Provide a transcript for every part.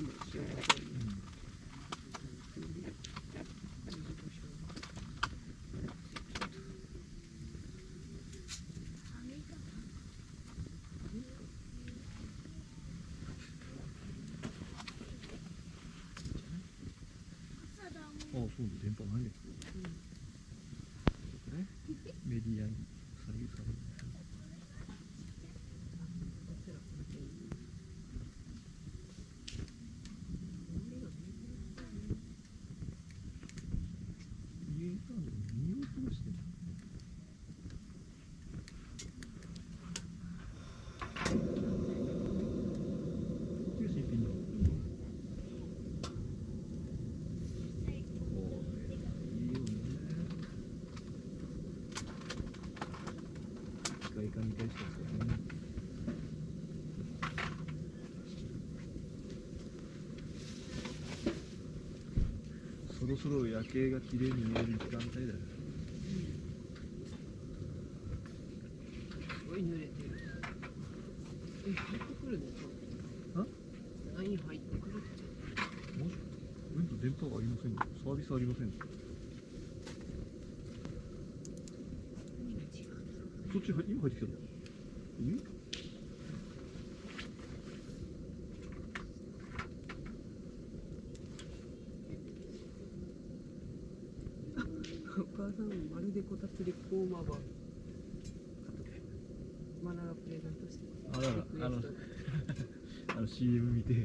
もしようとか。ああ、そうね、電波ないね。これメディアに左右される。家なのに見ようとしてる。外観に対してですよね。そろそろ夜景が綺麗に見える時間帯だよ。すごい濡れてる。入ってくるのか。ライン入ってくるって。もし電波がありませんね。サービスありませんね。そっち今入ってきたの？お母さんまるでこたつでこうまばマナープレゼントしてます。CM 見て冷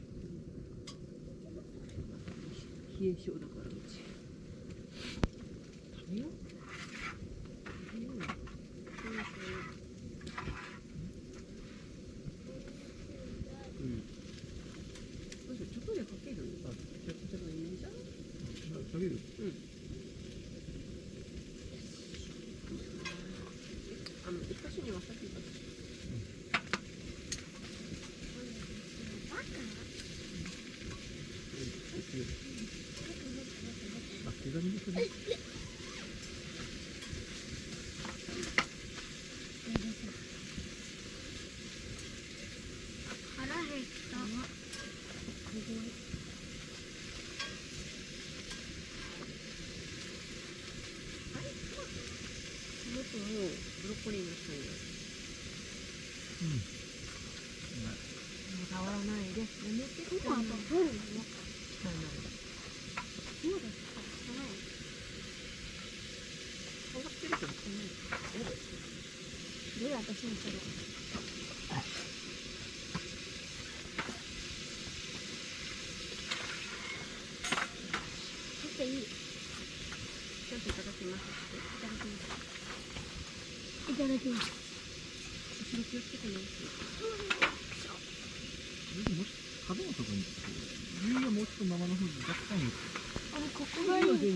え性だからうち食べよう。ちょっとでかける？ちょっといいじゃん。下げる。一箇所にはさっき手紙ですね。腹減った。もっともうブロッコリーの人に触らないでやめて。今はどうなの？そうですか。触ってるけどこんなにどれ私にそれ。取っていい？ちゃんといただきます。いただきます。後ろ気をつけてね。もし角のところに指がもうちょっと生の方に若干いい。ここがいい。全然。いい。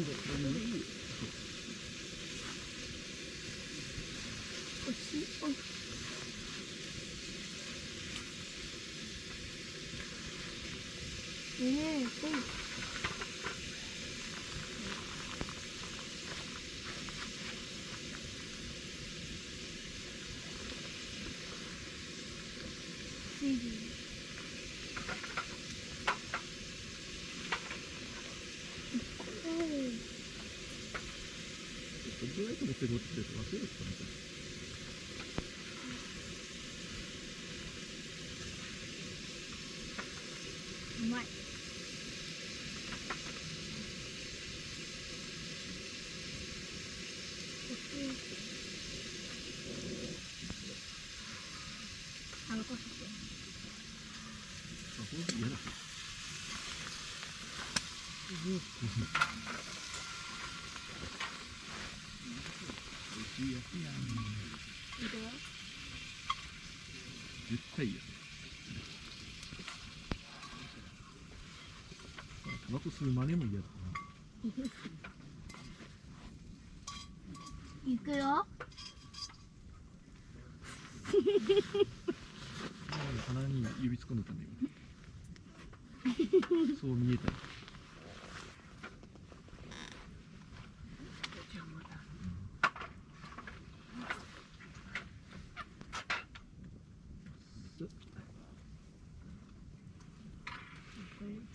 どうやって持ってるって忘れるかな。うまい。残して。これ嫌だ。美味しいやつやん。絶対嫌。タバコ吸う真似も嫌だな。いくよ。鼻に指突っ込んでたんだよ。そう見えた。